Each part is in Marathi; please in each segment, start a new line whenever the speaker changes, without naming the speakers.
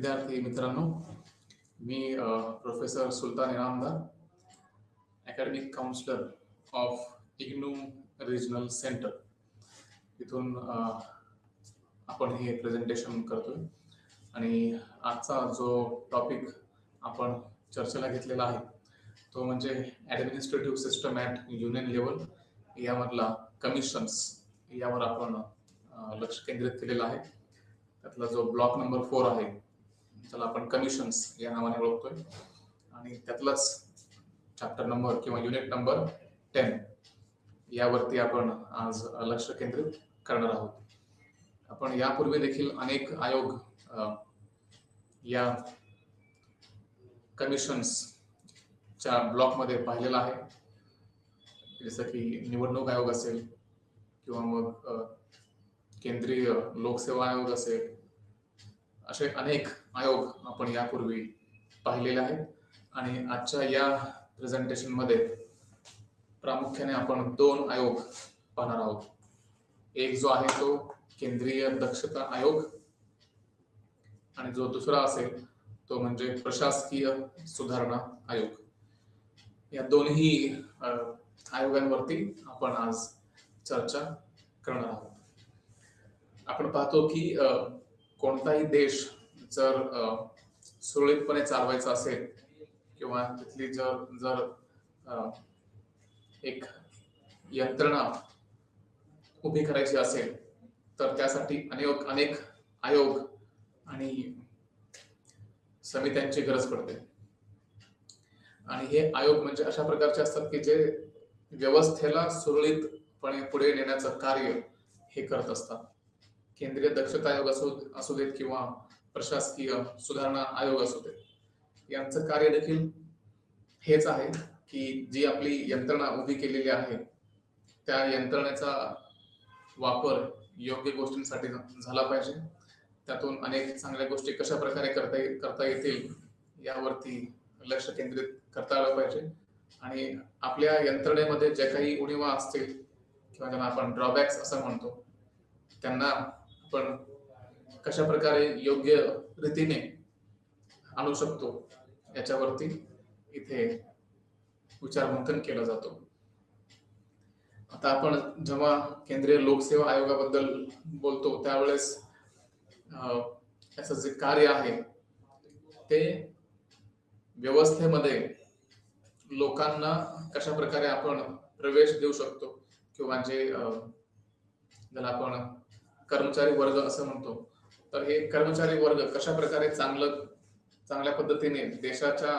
विद्यार्थी मित्रांनो, मी professor Sultan Inamdar, academic counsellor of IGNOU regional centre इथून आपण हे प्रेझेंटेशन करतोय. आणि आजचा जो टॉपिक आपण चर्चेला घेतलेला आहे तो म्हणजे administrative system at union level यामधला कमिशन्स यावर आपण लक्ष केंद्रित केलेलं आहे. त्यातला जो ब्लॉक नंबर 4 आहे त्याला आपण कमिशन्स या नावाने ओळखतोय आणि त्यातलाच चॅप्टर नंबर किंवा युनिट नंबर 10 यावरती आपण आज लक्ष केंद्रित करणार आहोत. आपण यापूर्वी देखील अनेक आयोग या कमिशन्सच्या ब्लॉकमध्ये पाहिलेला आहे, जसं की निवडणूक आयोग असेल किंवा मग केंद्रीय लोकसेवा आयोग असेल. असे अनेक आयोग आपण यापूर्वी पाहिलेले आहेत आणि आजच्या या प्रेझेंटेशन मध्ये प्रामुख्याने आपण 2 आयोग पाहणार आहोत. एक जो आहे तो केंद्रीय दक्षता आयोग आणि जो दुसरा असेल तो म्हणजे प्रशासकीय सुधारणा आयोग. या दोन्ही आयोगांवरती आपण आज चर्चा करणार आहोत. आपण पाहतो की कोणताही देश जर सुरळीतपणे चालवायचा असेल किंवा तिथली जर एक यंत्रणा उभी करायची असेल तर त्यासाठी अनेक आयोग आणि समित्यांची गरज पडते. आणि हे आयोग म्हणजे अशा प्रकारचे असतात की जे व्यवस्थेला सुरळीतपणे पुढे नेण्याचं कार्य हे करत असतात. केंद्रीय दक्षता आयोग असू देत किंवा प्रशासकीय सुधारणा आयोग असू देत, यांचं कार्य देखील हेच आहे की जी आपली यंत्रणा उभी केलेली आहे त्या यंत्रणेचा वापर योग्य गोष्टींसाठी झाला पाहिजे. त्यातून अनेक चांगल्या गोष्टी कशा प्रकारे करता येतील यावरती लक्ष केंद्रित करता आलं पाहिजे. आणि आपल्या यंत्रणेमध्ये जे काही उणिवा असतील किंवा ज्यांना आपण ड्रॉबॅक्स असं म्हणतो त्यांना आपण कशा प्रकारे योग्य रीतीने आणू शकतो याच्यावरती इथे विचारमंथन केलं जातो. आता आपण जेव्हा केंद्रीय लोकसेवा आयोगाबद्दल बोलतो त्यावेळेस याचं जे कार्य आहे ते व्यवस्थेमध्ये लोकांना कशा प्रकारे आपण प्रवेश देऊ शकतो किंवा जे ज्याला आपण कर्मचारी वर्ग असं म्हणतो, तर हे कर्मचारी वर्ग कशा प्रकारे चांगल्या पद्धतीने देशाच्या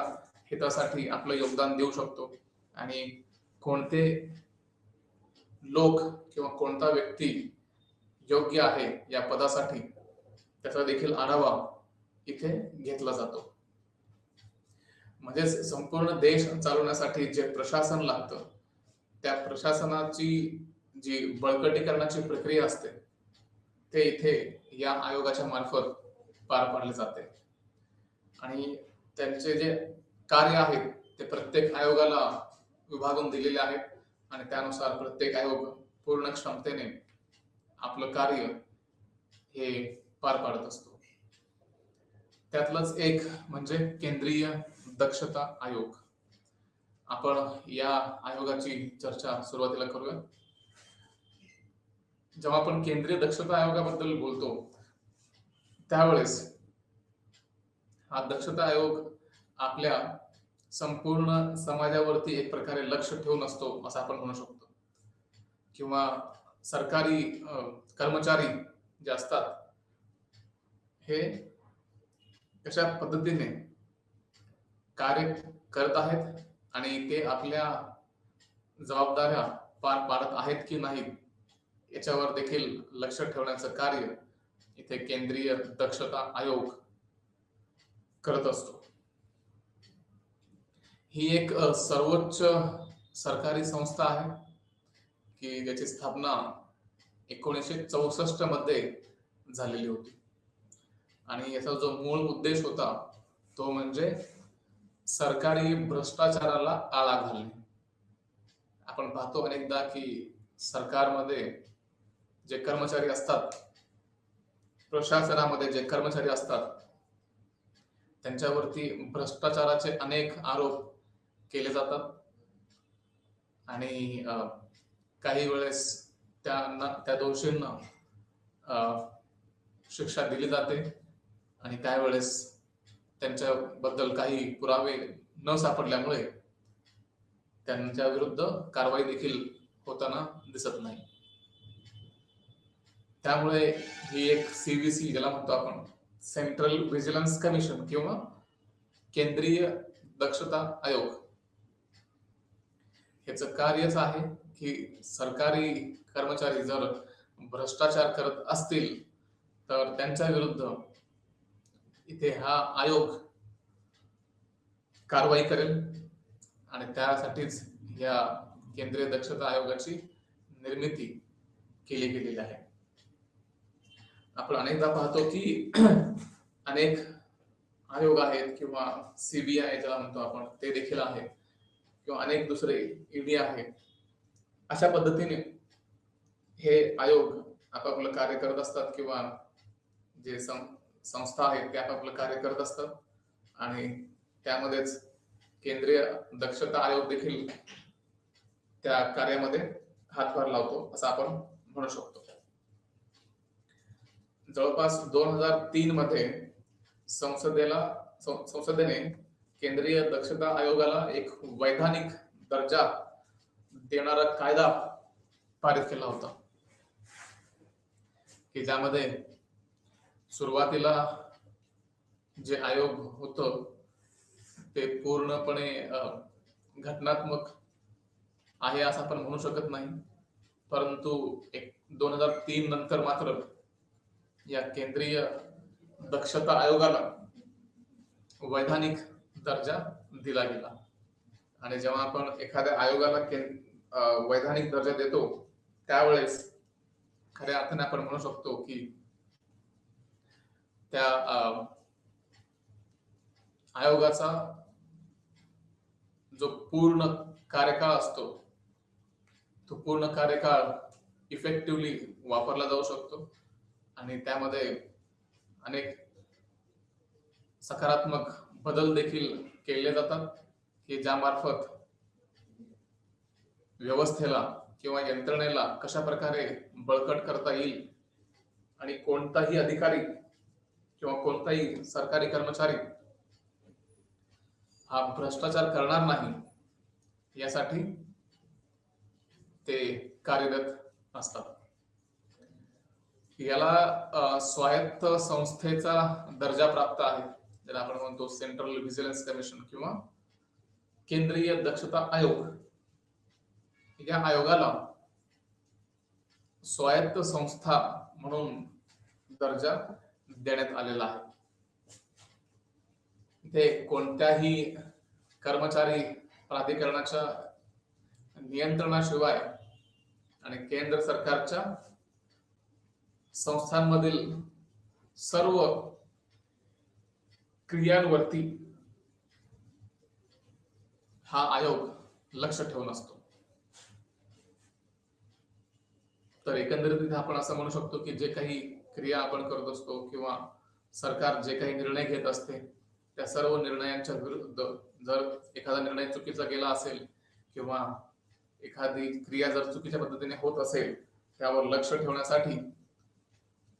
हितासाठी आपलं योगदान देऊ शकतो आणि कोणते लोक किंवा कोणता व्यक्ती योग्य आहे या पदासाठी त्याचा देखील आढावा इथे घेतला जातो. म्हणजे संपूर्ण देश चालवण्यासाठी जे प्रशासन लागतं त्या प्रशासनाची जी बळकटीकरणाची प्रक्रिया असते ते इथे या आयोगाच्या मार्फत पार पाडले जाते. आणि त्यांचे जे कार्य आहेत ते प्रत्येक आयोगाला विभागून दिलेले आहेत आणि त्यानुसार प्रत्येक आयोग पूर्ण क्षमतेने आपलं कार्य हे पार पाडत असतो. त्यातलंच एक म्हणजे केंद्रीय दक्षता आयोग. आपण या आयोगाची चर्चा सुरुवातीला करूया. जेव्हा आपण केंद्रीय दक्षता आयोगाबद्दल बोलतो त्यावेळेस हा दक्षता आयोग आपल्या संपूर्ण समाजावरती एक प्रकारे लक्ष ठेवून असतो असं आपण म्हणू शकतो. किंवा सरकारी कर्मचारी जे असतात हे कशा पद्धतीने कार्य करत आहेत आणि ते आपल्या जबाबदाऱ्या पार पाडत आहेत की नाही याच्यावर देखील लक्ष ठेवण्याचं कार्य इथे केंद्रीय दक्षता आयोग करत असतो. ही एक सर्वोच्च सरकारी संस्था आहे की ज्याची स्थापना 1964 मध्ये झालेली होती आणि याचा जो मूळ उद्देश होता तो म्हणजे सरकारी भ्रष्टाचाराला आळा घालणे. आपण पाहतो अनेकदा की सरकारमध्ये जे कर्मचारी असतात, प्रशासनामध्ये जे कर्मचारी असतात त्यांच्यावरती भ्रष्टाचाराचे अनेक आरोप केले जातात आणि काही वेळेस त्या दोषींना शिक्षा दिली जाते आणि काही वेळेस त्यांच्याबद्दल काही पुरावे न सापडल्यामुळे त्यांच्या विरुद्ध कारवाई देखील होताना दिसत नाही. त्यामुळे ही एक CVC ज्याला म्हणतो आपण, सेंट्रल व्हिजिलन्स कमिशन किंवा केंद्रीय दक्षता आयोग, ह्याचं कार्यच आहे की सरकारी कर्मचारी जर भ्रष्टाचार करत असतील तर त्यांच्या विरुद्ध इथे हा आयोग कारवाई करेल आणि त्यासाठीच या केंद्रीय दक्षता आयोगाची निर्मिती केली गेलेली आहे. आपण अनेकदा पाहतो की अनेक आयोग आहेत किंवा CBI ज्याला म्हणतो आपण ते देखील आहे किंवा अनेक दुसरे ED आहे. अशा पद्धतीने हे आयोग आपापलं कार्य करत असतात किंवा जे संस्था आहेत ते आपापलं कार्य करत असतात आणि त्यामध्येच केंद्रीय दक्षता आयोग देखील त्या कार्यामध्ये हातभार लावतो असं आपण म्हणू शकतो. जवळपास 2003 मध्ये संसदेने केंद्रीय दक्षता आयोगाला एक वैधानिक दर्जा देणारा कायदा पारित केला होता की ज्यामध्ये सुरुवातीला जे आयोग होतं ते पूर्णपणे घटनात्मक आहे असं आपण म्हणू शकत नाही, परंतु 2003 नंतर मात्र या केंद्रीय दक्षता आयोगाला वैधानिक दर्जा दिला गेला. आणि जेव्हा आपण एखाद्या आयोगाला वैधानिक दर्जा देतो त्यावेळेस खऱ्या अर्थाने आपण म्हणू शकतो की त्या आयोगाचा जो पूर्ण कार्यकाळ असतो तो पूर्ण कार्यकाळ इफेक्टिव्हली वापरला जाऊ शकतो आणि त्यामध्ये अनेक सकारात्मक बदल देखील केले जातात की ज्यामार्फत व्यवस्थेला किंवा यंत्रणेला कशा प्रकारे बळकट करता येईल आणि कोणताही अधिकारी किंवा कोणताही सरकारी कर्मचारी हा भ्रष्टाचार करणार नाही यासाठी ते कार्यरत असतात. याला स्वायत्त संस्थेचा दर्जा प्राप्त आहे ज्याला आपण म्हणतो सेंट्रल व्हिजिलन्स कमिशन किंवा केंद्रीय दक्षता आयोग. या आयोगाला स्वायत्त संस्था म्हणून दर्जा देण्यात आलेला आहे. इथे कोणत्याही कर्मचारी प्राधिकरणाच्या नियंत्रणाशिवाय आणि केंद्र सरकारच्या संस्थांमधील सर्व क्रियांवरती हा आयोग लक्ष ठेवून असतो. तर एकंदरीत आपण असं म्हणू शकतो की जे काही क्रिया आपण करत असतो किंवा सरकार जे काही निर्णय घेत असते त्या सर्व निर्णयांच्या विरुद्ध जर एखादा निर्णय चुकीचा गेला असेल किंवा एखादी क्रिया जर चुकीच्या पद्धतीने होत असेल त्यावर लक्ष ठेवण्यासाठी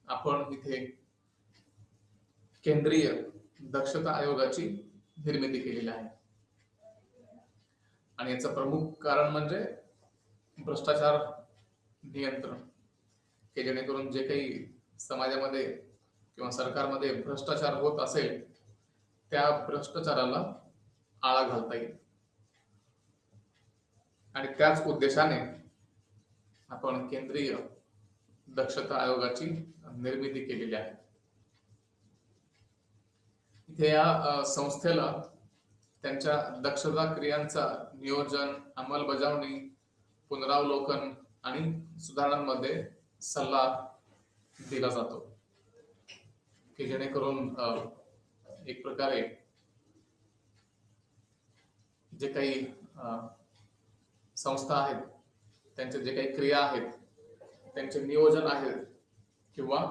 आपण इथे केंद्रीय दक्षता आयोगाची निर्मिती केलेली आहे. आणि याचं प्रमुख कारण म्हणजे भ्रष्टाचार नियंत्रण, की जेणेकरून जे काही समाजामध्ये किंवा सरकारमध्ये भ्रष्टाचार होत असेल त्या भ्रष्टाचाराला आळा घालता येईल. आणि त्याच उद्देशाने आपण केंद्रीय दक्षता आयोगाची निर्मिती केलेली आहे. इथे या संस्थेला त्यांच्या दक्षता क्रियांचा नियोजन, अंमलबजावणी, पुनरावलोकन आणि सुधारणांमध्ये सल्ला दिला जातो की जेणेकरून एक प्रकारे जे काही संस्था आहेत त्यांचे जे काही क्रिया आहेत त्यांचे नियोजन आहे किंवा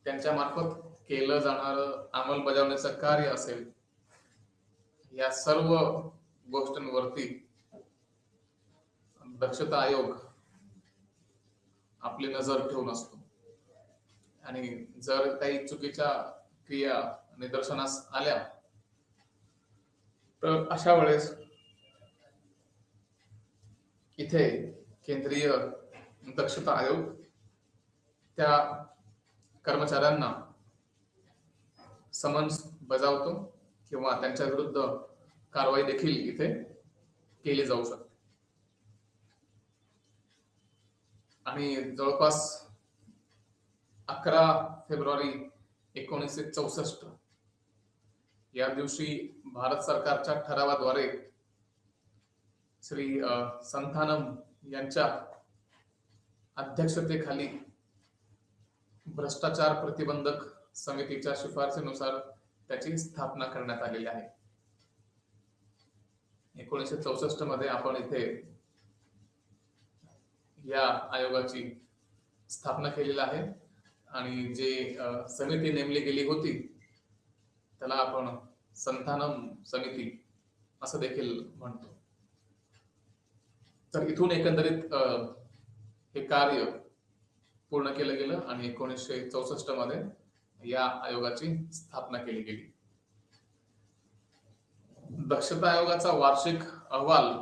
त्यांच्या मार्फत केलं जाणारं अंमलबजावणीचं कार्य असेल या सर्व गोष्टींवरती दक्षता आयोग आपली नजर ठेवून असतो आणि जर काही चुकीच्या क्रिया निदर्शनास आल्या तर अशा वेळेस इथे केंद्रीय दक्षता आयोग त्या कर्मचाऱ्यांना समन्स बजावतो किंवा त्यांच्या विरुद्ध कारवाई देखील इथे केली जाऊ शकते. आणि जवळपास 11 फेब्रुवारी 1964 या दिवशी भारत सरकारच्या ठरावाद्वारे श्री संथानम यांच्या अध्यक्षतेखाली भ्रष्टाचार प्रतिबंधक समितीच्या शिफारसीनुसार त्याची स्थापना करण्यात आलेली आहे. 1964 मध्ये आपण इथे या आयोगाची स्थापना केलेली आहे आणि जे समिती नेमली गेली होती त्याला आपण संथानम समिती असं देखील म्हणतो. तर इथून एकंदरीत हे कार्य पूर्ण केलं गेलं आणि 1964 मध्ये या आयोगाची स्थापना केली गेली. दक्षता आयोगाचा वार्षिक अहवाल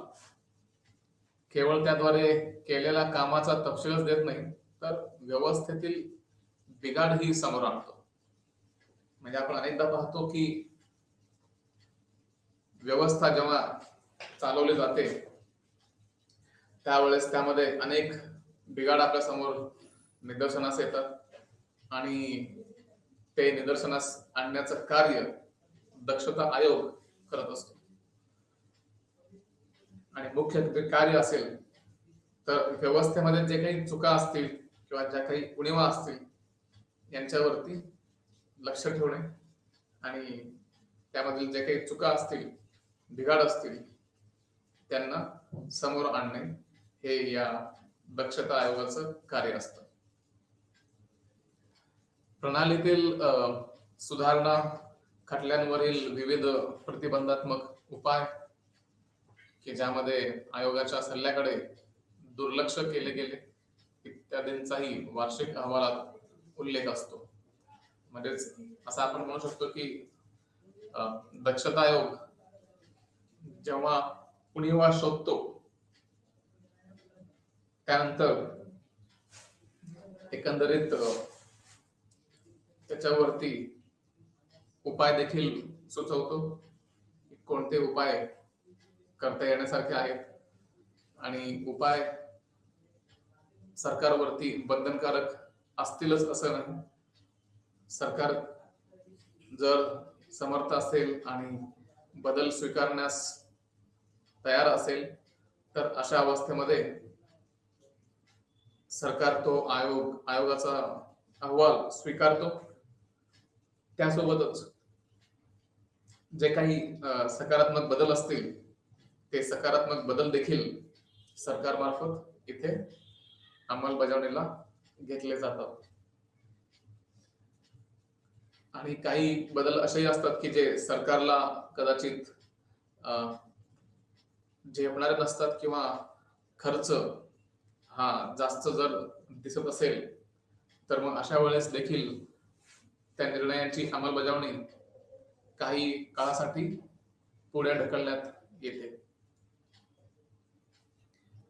केवळ त्याद्वारे केलेल्या कामाचा तपशीलच देत नाही तर व्यवस्थेतील बिघाडही समोर आणतो. म्हणजे आपण अनेकदा पाहतो की व्यवस्था जेव्हा चालवली जाते त्यावेळेस त्यामध्ये अनेक बिघाड आपल्या समोर निदर्शनास येतात आणि ते निदर्शनास आणण्याचं कार्य दक्षता आयोग करत असतो. आणि मुख्य कार्य असेल तर व्यवस्थेमध्ये जे काही चुका असतील किंवा ज्या काही उणिवा असतील यांच्यावरती लक्ष ठेवणे आणि त्यामधील जे काही चुका असतील बिघाड असतील त्यांना समोर आणणे हे या दक्षता आयोगाचं कार्य असतं. प्रणालीतील सुधारणा, खटल्यांवरील विविध प्रतिबंधात्मक उपाय की ज्यामध्ये आयोगाच्या सल्ल्याकडे दुर्लक्ष केले गेले इत्यादींचाही वार्षिक अहवालात उल्लेख असतो. म्हणजेच असं आपण म्हणू शकतो की दक्षता आयोग जेव्हा उणिवा शोधतो त्यानंतर एकंदरीत त्याच्यावरती उपाय देखील सुचवतो. कोणते उपाय करता येण्यासारखे आहेत आणि उपाय सरकारवरती बंधनकारक असतीलच असं नाही. सरकार जर समर्थ असेल आणि बदल स्वीकारण्यास तयार असेल तर अशा अवस्थेमध्ये सरकार तो आयोगाचा अहवाल स्वीकारतो. त्यासोबतच जे काही सकारात्मक बदल असतील ते सकारात्मक बदल देखील सरकारमार्फत इथे अंमलबजावणीला घेतले जातात. आणि काही बदल असेही असतात की जे सरकारला कदाचित झेपणारे नसतात किंवा खर्च हा जास्त जर दिसत असेल तर मग अशा वेळेस देखील त्या निर्णयाची अंमलबजावणी काही काळासाठी पुढे ढकलण्यात येते.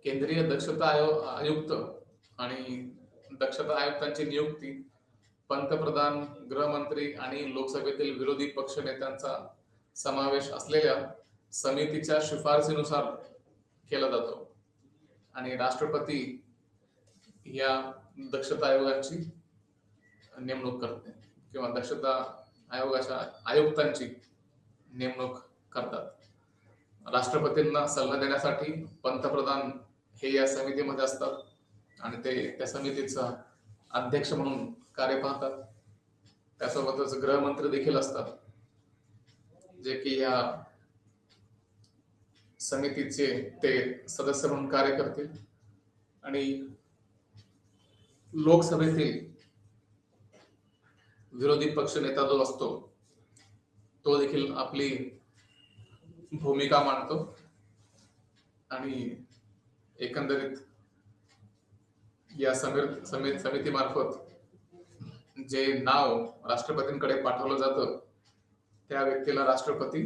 केंद्रीय दक्षता आयुक्त आणि दक्षता आयुक्तांची नियुक्ती पंतप्रधान, गृहमंत्री आणि लोकसभेतील विरोधी पक्ष नेत्यांचा समावेश असलेल्या समितीच्या शिफारसीनुसार केला जातो आणि राष्ट्रपती या दक्षता आयोगाची नेमणूक करते किंवा दक्षता आयोगाच्या आयुक्तांची नेमणूक करतात. राष्ट्रपतींना सल्ला देण्यासाठी पंतप्रधान हे या समितीमध्ये असतात आणि ते त्या समितीचा अध्यक्ष म्हणून कार्य पाहतात. त्यासोबतच गृहमंत्री देखील असतात जे की या समितीचे ते सदस्य म्हणून कार्य करतील आणि लोकसभेतील विरोधी पक्ष नेता जो असतो तो देखील आपली भूमिका मांडतो आणि एकंदरीत या समितीमार्फत जे नाव राष्ट्रपतींकडे पाठवलं जातं त्या व्यक्तीला राष्ट्रपती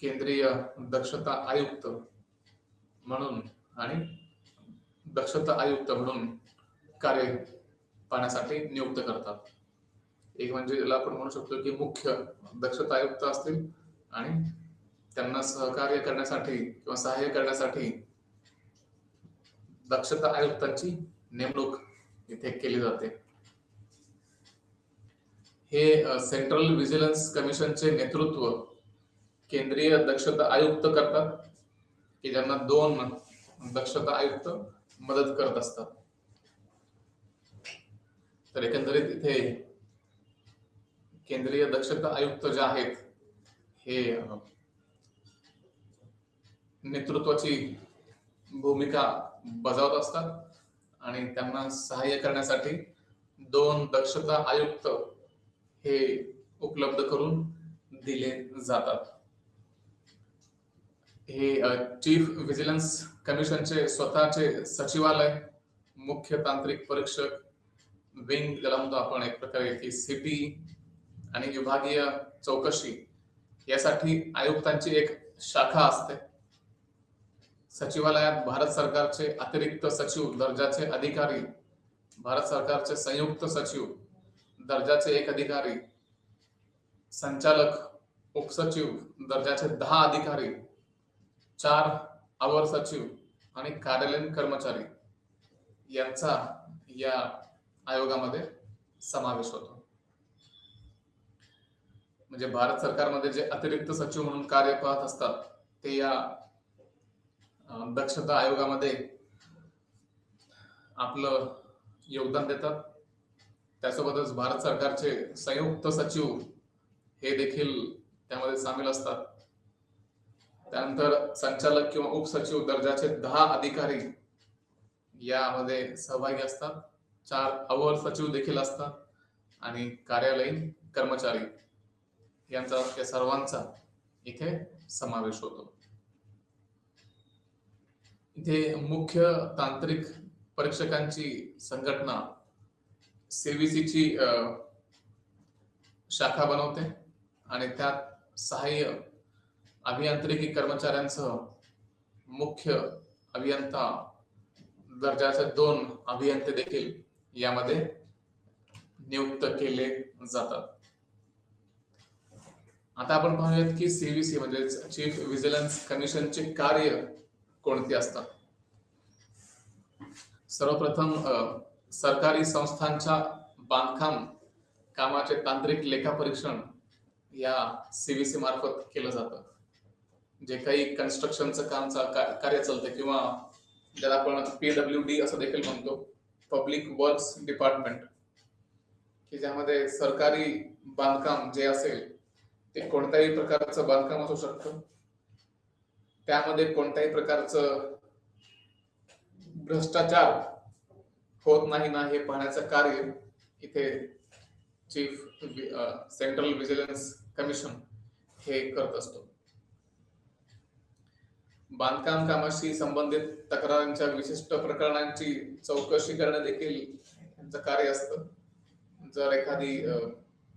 केंद्रीय दक्षता आयुक्त म्हणून आणि दक्षता आयुक्त म्हणून कार्य पाहण्यासाठी नियुक्त करतात. एक म्हणजे ज्याला आपण म्हणू शकतो की मुख्य दक्षता आयुक्त असतील आणि त्यांना सहकार्य करण्यासाठी किंवा सहाय्य करण्यासाठी दक्षता आयुक्तांची नेमणूक इथे केली जाते. हे सेंट्रल व्हिजिलन्स कमिशनचे नेतृत्व केंद्रीय दक्षता आयुक्त करतात, की ज्यांना 2 दक्षता आयुक्त मदत करत असतात. तर एकंदरीत इथे केंद्रीय दक्षता आयुक्त जे आहेत हे नेतृत्वाची भूमिका बजावत असतात आणि त्यांना सहाय्य करण्यासाठी 2 दक्षता आयुक्त हे उपलब्ध करून दिले जातात. हे चीफ व्हिजिलन्स कमिशनचे स्वतःचे सचिवालय, मुख्य तांत्रिक परीक्षक, विंग ज्याला म्हणतो आपण एक प्रकारे की सीपी आणि विभागीय चौकशी यासाठी आयुक्तांची एक शाखा असते. सचिवालयात भारत सरकारचे अतिरिक्त सचिव दर्जाचे अधिकारी, भारत सरकारचे संयुक्त सचिव दर्जाचे 1 अधिकारी, संचालक उपसचिव दर्जाचे 10 अधिकारी, 4 अवर सचिव आणि कार्यालयीन कर्मचारी यांचा या आयोगामध्ये समावेश होतो. म्हणजे भारत सरकारमध्ये जे अतिरिक्त सचिव म्हणून कार्य पाहत असतात ते या दक्षता आयोगामध्ये आपलं योगदान देतात. त्यासोबतच भारत सरकारचे संयुक्त सचिव हे देखील त्यामध्ये सामील असतात. त्यानंतर संचालक किंवा उपसचिव दर्जाचे 10 अधिकारी यामध्ये सहभागी असतात. 4 अवर सचिव देखील असतात आणि कार्यालयीन कर्मचारी यांचा या सर्वांचा इथे समावेश होतो. इथे मुख्य तांत्रिक परीक्षकांची संघटना सीव्हीसी ची शाखा बनवते आणि त्यात सहाय्य अभियांत्रिकी कर्मचाऱ्यांसह मुख्य अभियंता दर्जाचे 2 अभियंते देखील यामध्ये नियुक्त केले जातात. आता आपण पाहूयात की सीव्हीसी म्हणजे चीफ व्हिजिलन्स कमिशनचे कार्य कोणते असतात. सर्वप्रथम सरकारी संस्थांच्या बांधकाम कामाचे तांत्रिक लेखापरीक्षण या सीव्हीसी मार्फत केलं जातं. जे काही कन्स्ट्रक्शनचं कार्य चालतं किंवा ज्याला आपण PWD असं देखील म्हणतो, पब्लिक वर्क्स डिपार्टमेंट, की ज्यामध्ये सरकारी बांधकाम जे असेल ते कोणत्याही प्रकारचं बांधकाम असू शकतं. त्यामध्ये कोणत्याही प्रकारचं भ्रष्टाचार होत नाही ना हे पाहण्याचं कार्य इथे चीफ सेंट्रल व्हिजिलन्स कमिशन हे करत असतो. बांधकाम कामाशी संबंधित तक्रारींच्या विशिष्ट प्रकरणांची चौकशी करणे देखील यांचं कार्य असतं. जर एखादी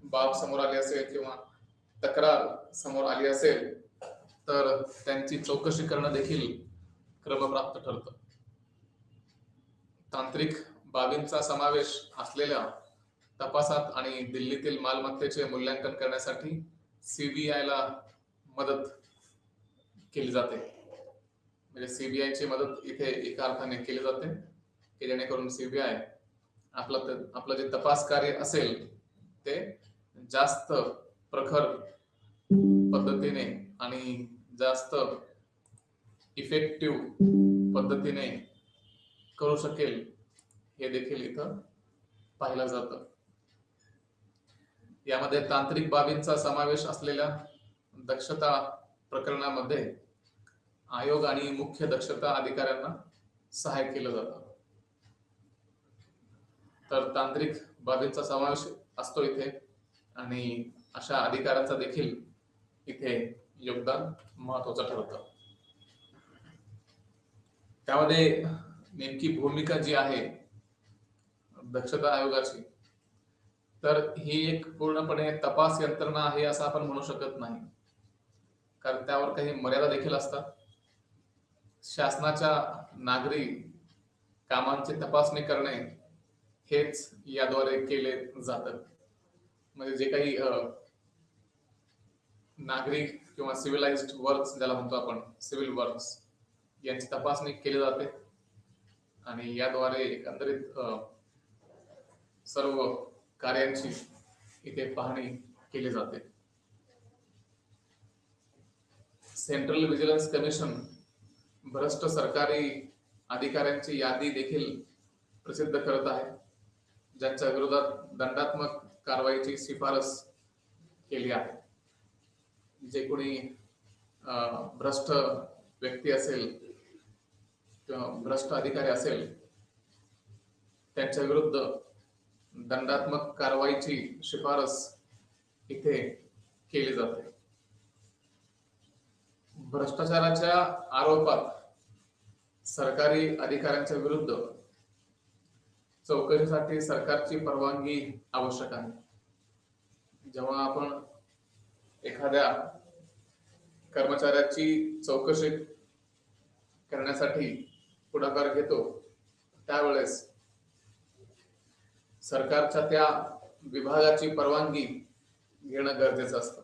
बाब समोर आली असेल किंवा तक्रार समोर आली असेल तर त्यांची चौकशी करणं देखील क्रमप्राप्त ठरतं. तांत्रिक बाबींचा समावेश असलेल्या तपासात आणि दिल्लीतील मालमत्तेचे मूल्यांकन करण्यासाठी CBI ला मदत केली जाते. म्हणजे CBI ची मदत इथे एका अर्थाने केली जाते की जेणेकरून CBI आपलं जे तपास कार्य असेल ते जास्त प्रखर पद्धतीने आणि जास्त इफेक्टिव्ह पद्धतीने करू शकेल हे देखील इथं पाहिलं जातं. यामध्ये तांत्रिक बाबींचा समावेश असलेल्या दक्षता प्रकरणामध्ये आयोग आणि मुख्य दक्षता अधिकाऱ्यांना सहाय्य केलं जातं. तर तांत्रिक बाबींचा समावेश असतो इथे आणि अशा अधिकाऱ्यांचा देखील इथे योगदान महत्वाचं ठरतं. त्यामध्ये नेमकी भूमिका जी आहे दक्षता आयोगाची, तर ही एक पूर्णपणे तपास यंत्रणा आहे असं आपण म्हणू शकत नाही, कारण त्यावर काही मर्यादा देखील असतात. शासनाच्या नागरी कामांची तपासणी करणे हेच याद्वारे केले जातं. म्हणजे जे काही नागरी किंवा सिव्हिलाइज्ड वर्क्स ज्याला म्हणतो आपण, सिव्हिल वर्क्स, यांची तपासणी केली जाते आणि याद्वारे एकंदरीत सर्व कार्यांची इथे पाहणी केली जाते. सेंट्रल व्हिजिलन्स कमिशन भ्रष्ट सरकारी अधिकाऱ्यांची यादी देखील प्रसिद्ध करत आहे, ज्यांच्या विरोधात दंडात्मक कारवाईची शिफारस केली आहे. जे कोणी भ्रष्ट व्यक्ती असेल किंवा भ्रष्ट अधिकारी असेल, त्यांच्या विरुद्ध दंडात्मक कारवाईची शिफारस इथे केली जाते. भ्रष्टाचाराच्या आरोपात सरकारी अधिकाऱ्यांच्या विरुद्ध चौकशीसाठी सरकारची परवानगी आवश्यक आहे. जेव्हा आपण एखाद्या कर्मचाऱ्याची चौकशी करण्यासाठी पुढाकार घेतो, त्यावेळेस सरकारच्या त्या विभागाची परवानगी घेणं गरजेचं असतं.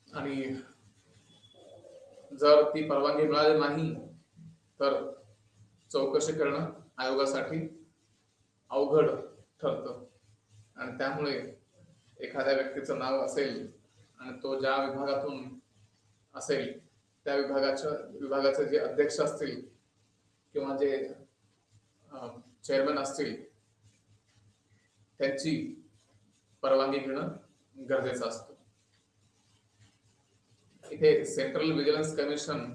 आणि जर ती परवानगी मिळाली नाही तर चौकशी करणं आयोगासाठी अवघड ठरतं. आणि त्यामुळे एखाद्या व्यक्तीचं नाव असेल आणि तो ज्या विभागातून असेल, त्या विभागाचे जे अध्यक्ष असतील किंवा जे चेअरमन असतील, त्यांची परवानगी घेणं गरजेचं असतं. इथे सेंट्रल व्हिजिलन्स कमिशन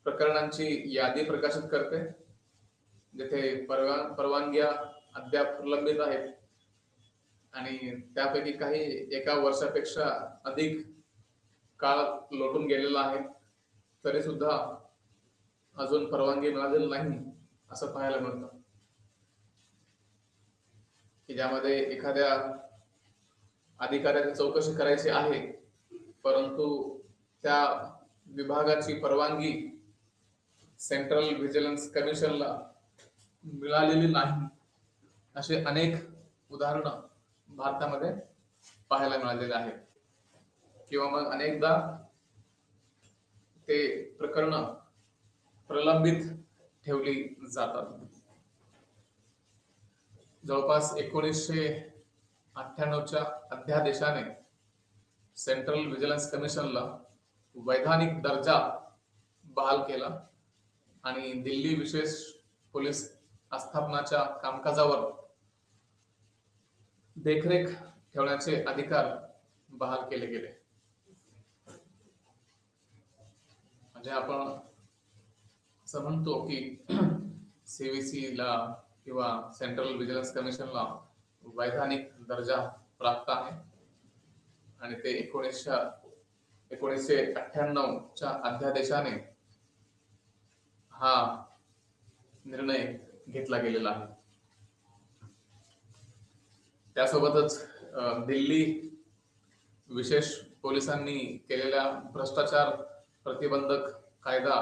प्रकरणांची यादी प्रकाशित करते, जिथे परवानग्या अद्याप प्रलंबित आहेत आणि त्यापैकी काही एका वर्षापेक्षा अधिक काळ लोटून गेलेला आहे, तरी सुद्धा अजून परवानगी मिळालेली नाही असं पाहायला मिळतं. की ज्यामध्ये एखाद्या अधिकाऱ्याची चौकशी करायची आहे, परंतु त्या विभागाची परवानगी सेंट्रल व्हिजिलन्स कमिशनला मिळालेली नाही. असे अनेक उदाहरणं भारतामध्ये पाहायला मिळालेले आहेत. किंवा मग अनेकदा ते प्रकरण प्रलंबित ठेवली जातात. जवळपास 1998च्या अध्यादेशाने सेंट्रल व्हिजिलन्स कमिशनला वैधानिक दर्जा बहाल केला आणि दिल्ली विशेष पोलीस आस्थापनाच्या कामकाजावर देखरेख ठेवण्याचे अधिकार बहाल केले गेले. म्हणजे आपण असं म्हणतो की CVC ला किंवा सेंट्रल व्हिजिलन्स कमिशनला वैधानिक दर्जा प्राप्त आहे आणि ते 1998च्या अध्यादेशाने हा निर्णय घेतला गेलेला आहे. त्यासोबतच दिल्ली विशेष पोलिसांनी केलेल्या भ्रष्टाचार प्रतिबंधक कायदा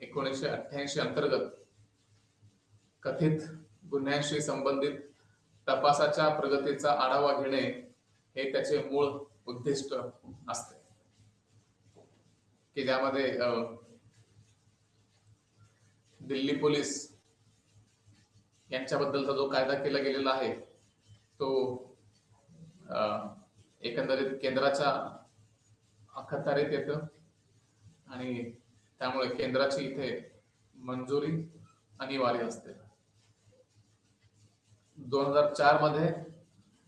1988 अंतर्गत कथित गुन्ह्यांशी संबंधित तपासाच्या प्रगतीचा आढावा घेणे हे त्याचे मूळ उद्दिष्ट असते, की ज्यामध्ये दिल्ली पोलीस यांच्याबद्दलचा जो कायदा केला गेलेला आहे तो एकंदरीत केंद्राच्या अखत्यारीत येतं आणि त्यामुळे केंद्राची इथे मंजुरी अनिवार्य असते. 2004 मध्ये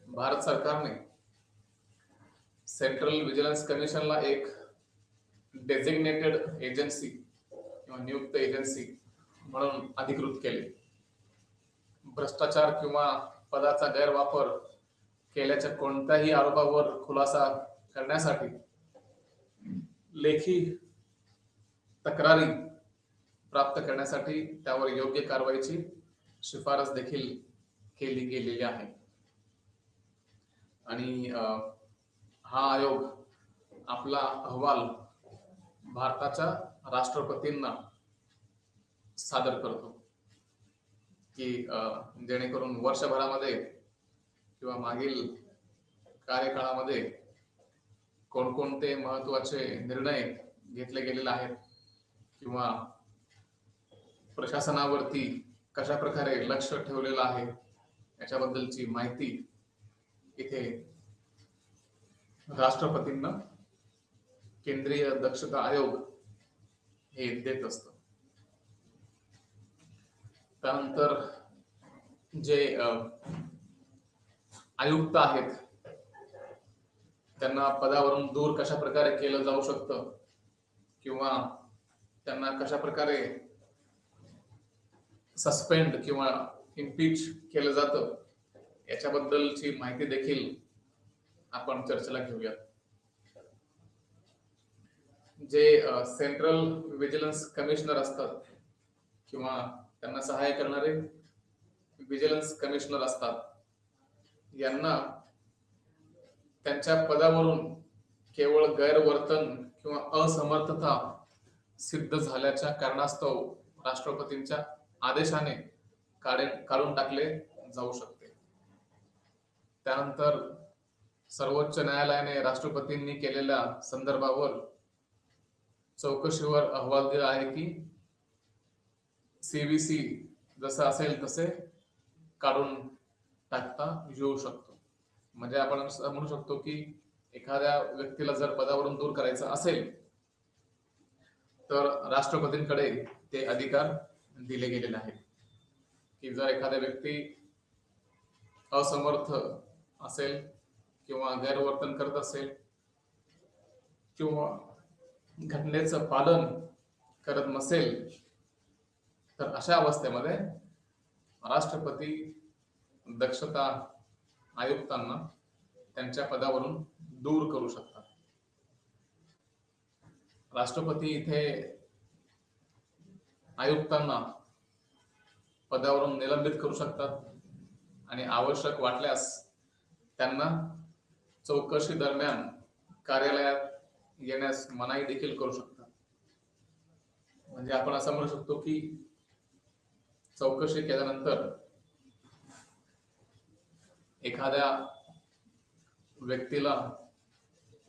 भारत सरकारने सेंट्रल व्हिजिलन्स कमिशनला एक डेझिग्नेटेड एजन्सी किंवा नियुक्त एजन्सी म्हणून अधिकृत केले. भ्रष्टाचार किंवा पदाचा गैरवापर केल्याच्या कोणत्याही आरोपावर खुलासा करण्यासाठी लेखी तक्रारी प्राप्त करण्यासाठी त्यावर योग्य कारवाईची शिफारस देखील केली गेलेली आहे. आणि हा आयोग आपला अहवाल भारताच्या राष्ट्रपतींना सादर करतो की जेणेकरून वर्षभरामध्ये किंवा मागील कार्यकाळामध्ये कोणकोणते महत्वाचे निर्णय घेतले गेलेले आहेत किंवा प्रशासनावरती कशा प्रकारे लक्ष ठेवलेलं आहे याच्याबद्दलची माहिती इथे राष्ट्रपतींना केंद्रीय दक्षता आयोग हे देत असतं. त्यानंतर जे आयुक्त आहेत त्यांना पदावरून दूर कशा प्रकारे केलं जाऊ शकतं किंवा त्यांना कशा प्रकारे सस्पेंड किंवा इम्पीच केलं जातं याच्याबद्दलची माहिती देखील आपण चर्चेला घेऊयात. जे सेंट्रल विजिलन्स कमिशनर असतात किंवा त्यांना सहाय्य करणारे विजिलन्स कमिशनर असतात, यांना त्यांच्या पदावरून केवळ गैरवर्तन किंवा असमर्थता सिद्ध झाल्याच्या कारणास्तव राष्ट्रपतींच्या आदेशाने काढून टाकले जाऊ शकते. त्यानंतर सर्वोच्च न्यायालयाने राष्ट्रपतींनी केलेल्या संदर्भावर चौकशीवर अहवाल दिला आहे की CVC जसं असेल तसे काढून टाकता येऊ शकतो. म्हणजे आपण म्हणू शकतो की एखाद्या व्यक्तीला जर पदावरून दूर करायचं असेल तर राष्ट्रपतींकडे ते अधिकार दिले गेलेले आहेत की जर एखाद्या व्यक्ती असमर्थ असेल किंवा गैरवर्तन करत असेल किंवा घटनेचं पालन करत नसेल तर अशा अवस्थेमध्ये राष्ट्रपती दक्षता आयुक्तांना त्यांच्या पदावरून दूर करू शकतात. राष्ट्रपती इथे आयुक्तांना पदावरून निलंबित करू शकतात आणि आवश्यक वाटल्यास त्यांना चौकशी दरम्यान कार्यालयात येण्यास मनाई देखील करू शकतात. म्हणजे आपण असं म्हणू शकतो की चौकशी केल्यानंतर एखाद्या व्यक्तीला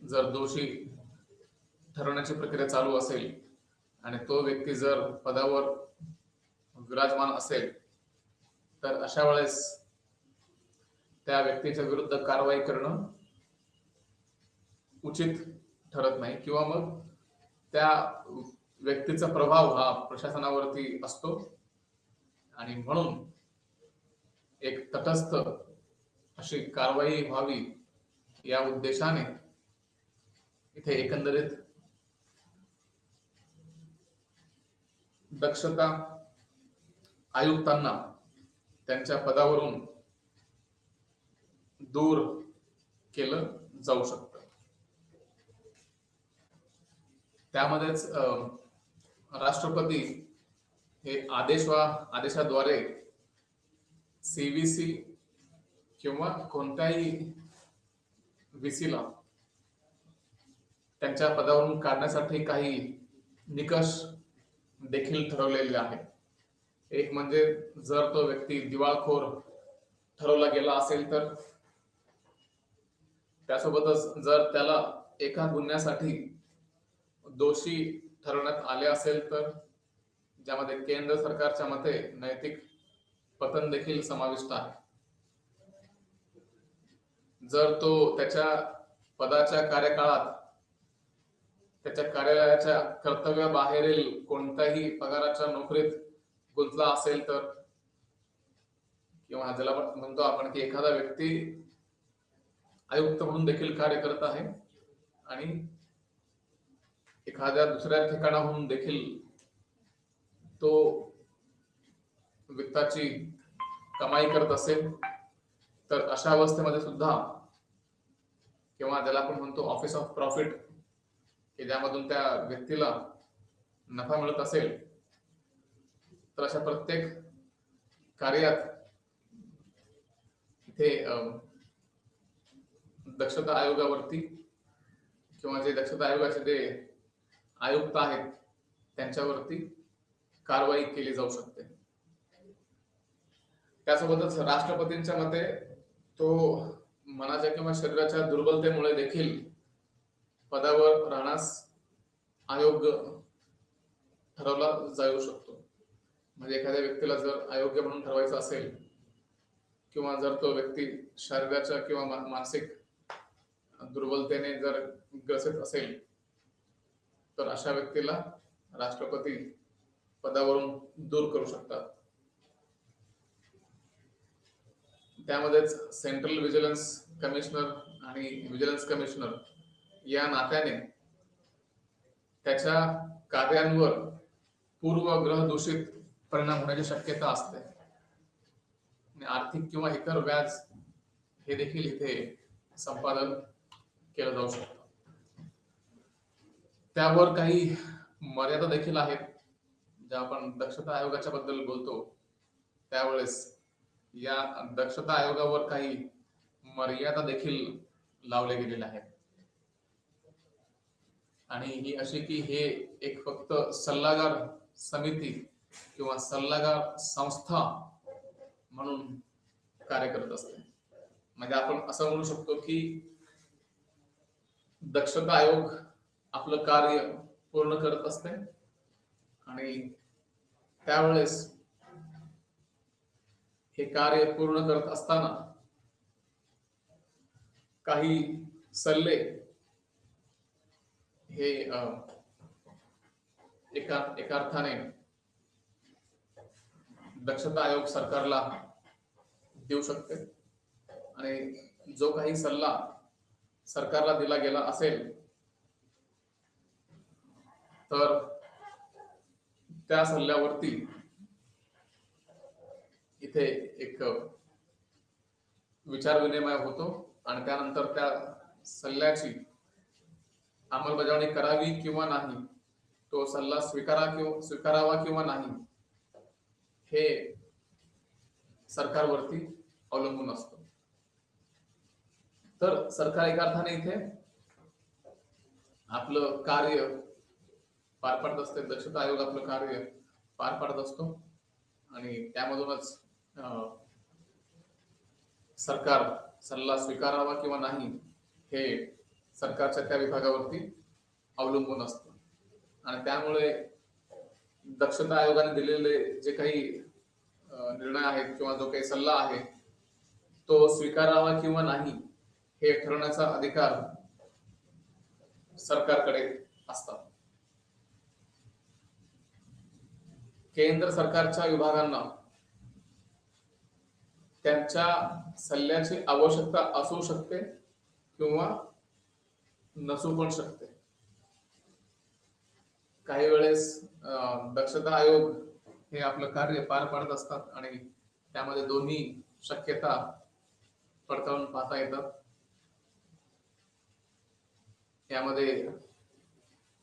जर दोषी ठरवण्याची प्रक्रिया चालू असेल आणि तो व्यक्ती जर पदावर विराजमान असेल तर अशा वेळेस त्या व्यक्तीच्या विरुद्ध कारवाई करणं उचित ठरत नाही किंवा मग त्या व्यक्तीचा प्रभाव हा प्रशासनावरती असतो आणि म्हणून एक तटस्थ अशी कारवाई व्हावी या उद्देशाने इथे एकंदरीत दक्षता आयुक्तांना त्यांच्या पदावरून दूर केलं जाऊ शकतं. त्यामध्येच राष्ट्रपती हे आदेशाद्वारे CVC किंवा कोणत्याही VCला त्यांच्या पदावरून काढण्यासाठी काही निकष देखील ठरवलेले आहेत. एक म्हणजे जर तो व्यक्ती दिवाळखोर ठरवला गेला असेल तर, त्यासोबतच जर त्याला एका गुन्ह्यासाठी दोषी ठरवण्यात आले असेल तर, ज्यामध्ये केंद्र सरकारच्या मते नैतिक पतन देखील समाविष्ट आहे. जर तो त्याच्या पदाच्या कार्यकाळात त्याच्या कार्यालयाच्या कर्तव्याबाहेरील कोणत्याही पगाराच्या नोकरीत गुंतला असेल तर, किंवा ज्याला म्हणतो आपण की एखादा व्यक्ती आयुक्त म्हणून देखील कार्य करत आहे आणि एखाद्या दुसऱ्या ठिकाणाहून देखील तो वित्ताची कमाई करत असेल तर अशा अवस्थेमध्ये सुद्धा किंवा ज्याला आपण म्हणतो ऑफिस ऑफ प्रॉफिट, की ज्यामधून त्या व्यक्तीला नफा मिळत असेल, तर अशा प्रत्येक कार्यात इथे दक्षता आयोगावरती किंवा जे दक्षता आयोगाचे जे आयुक्त आहेत त्यांच्यावरती कारवाई केली जाऊ शकते. त्यासोबतच राष्ट्रपतींच्या मते तो मनाच्या किंवा शरीराच्या दुर्बलतेमुळे देखील पदावर राहण्यास अयोग्य ठरवला जाऊ शकतो. म्हणजे एखाद्या व्यक्तीला जर अयोग्य म्हणून ठरवायचं असेल किंवा जर तो व्यक्ती शरीराच्या किंवा मानसिक दुर्बलतेने जर ग्रसित असेल, तर अशा व्यक्तीला राष्ट्रपती पदावरून दूर करू शकतात. त्यामध्येच सेंट्रल व्हिजिलन्स कमिशनर आणि व्हिजिलन्स कमिशनर या नात्याने त्याच्या कार्यांवर पूर्वग्रह दूषित परिणाम होण्याची शक्यता असते. आर्थिक किंवा इतर व्याज हे देखील इथे संपादन केलं जाऊ शकतं. त्यावर काही मर्यादा देखील आहेत. जेव्हा आपण दक्षता आयोगाच्या बद्दल बोलतो त्यावेळेस या दक्षता आयोगावर काही मर्यादा देखील लावल्या गेलेल्या आहेत. आणि ही अशी की हे एक फक्त सल्लागार समिती किंवा सल्लागार संस्था म्हणून कार्य करत असते. म्हणजे आपण असं म्हणू शकतो की दक्षता आयोग आपलं कार्य पूर्ण करत असते आणि त्यावेळेस हे कार्य पूर्ण करत असताना काही सल्ले हे एका अर्थाने दक्षता आयोग सरकारला देऊ शकते. आणि जो काही सल्ला सरकारला दिला गेला असेल तर त्या सल्ल्यावरती इथे एक विचार विनिमय होतो आणि त्यानंतर त्या सल्ल्याची अंमलबजावणी करावी किंवा नाही, तो सल्ला स्वीकारावा किंवा नाही, हे सरकारवरती अवलंबून असतो. तर सरकार एका अर्थाने इथे आपलं कार्य पार पाडत असते. दक्षता आयोग आपलं कार्य पार पाडत असतो आणि त्यामधूनच सरकार सल्ला स्वीकारावा किंवा नाही हे सरकारच्या त्या विभागावरती अवलंबून असतं. आणि त्यामुळे दक्षता आयोगाने दिलेले जे काही निर्णय आहेत किंवा जो काही सल्ला आहे तो स्वीकारावा किंवा नाही हे ठरवण्याचा अधिकार सरकारकडे असतात. केंद्र सरकारच्या विभागांना त्यांच्या सल्ल्याची आवश्यकता असू शकते किंवा नसू पण शकते. काही वेळेस दक्षता आयोग हे आपलं कार्य पार पाडत असतात आणि त्यामध्ये दोन्ही शक्यता पडताळून पाहता येतात. यामध्ये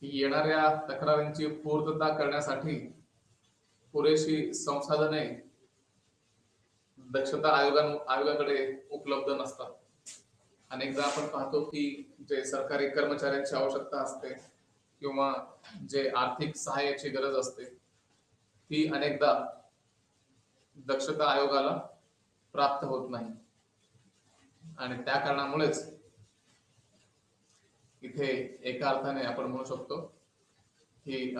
येणाऱ्या तक्रारींची पूर्तता करण्यासाठी पुरेशी संसाधने दक्षता आयोगाकडे उपलब्ध नसतात. अनेकदा आपण पाहतो की जे सरकारी कर्मचाऱ्यांची आवश्यकता असते किंवा जे आर्थिक सहाय्याची गरज असते ती अनेकदा दक्षता आयोगाला प्राप्त होत नाही. आणि त्या कारणामुळेच इथे एका अर्थाने आपण म्हणू शकतो की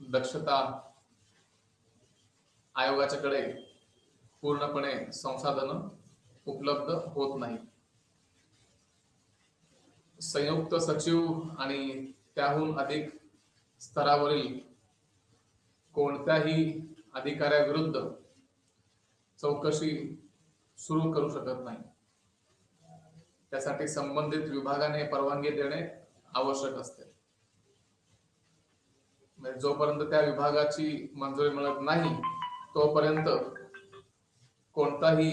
दक्षता आयोगाच्याकडे पूर्णपणे संसाधन उपलब्ध होत नाही. संयुक्त सचिव आणि त्याहून अधिक स्तरावरील कोणत्याही अधिकाऱ्याविरुद्ध चौकशी सुरू करू शकत नाही. त्यासाठी संबंधित विभागाने परवानगी देणे आवश्यक असते. जोपर्यंत त्या विभागाची मंजुरी मिळत नाही तोपर्यंत कोणताही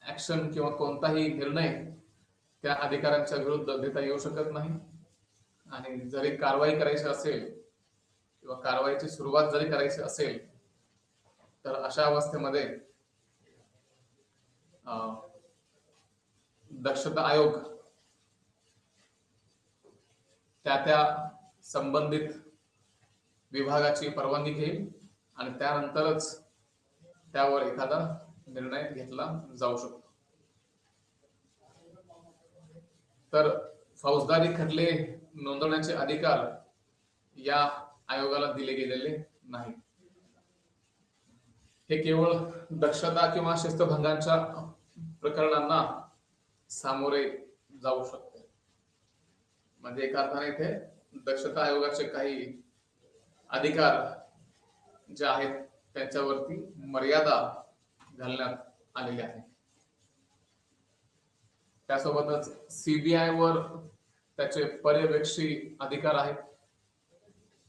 ऍक्शन किंवा कोणताही निर्णय त्या अधिकाऱ्यांच्या विरुद्ध देता येऊ शकत नाही. आणि जरी कारवाई करायची असेल किंवा कारवाईची सुरुवात जरी करायची असेल तर अशा अवस्थेमध्ये दक्षता आयोग त्या संबंधित विभागाची परवानगी घेईल आणि त्यानंतरच त्यावर एखादा निर्णय घेतला जाऊ शकतो. तर फौजदारी खटले नोंदवण्याचे अधिकार या आयोगाला दिले गेलेले नाही. हे केवळ दक्षता किंवा शिस्तभंगाच्या प्रकरणांना सामोरे जाऊ शकते. म्हणजे एका अर्थाने इथे दक्षता आयोगाचे काही अधिकार जे आहेत त्यांच्यावरती मर्यादा घालण्यात आलेली आहे. त्यासोबतच सीबीआय वर त्याचे पर्यवेक्षी अधिकार आहेत.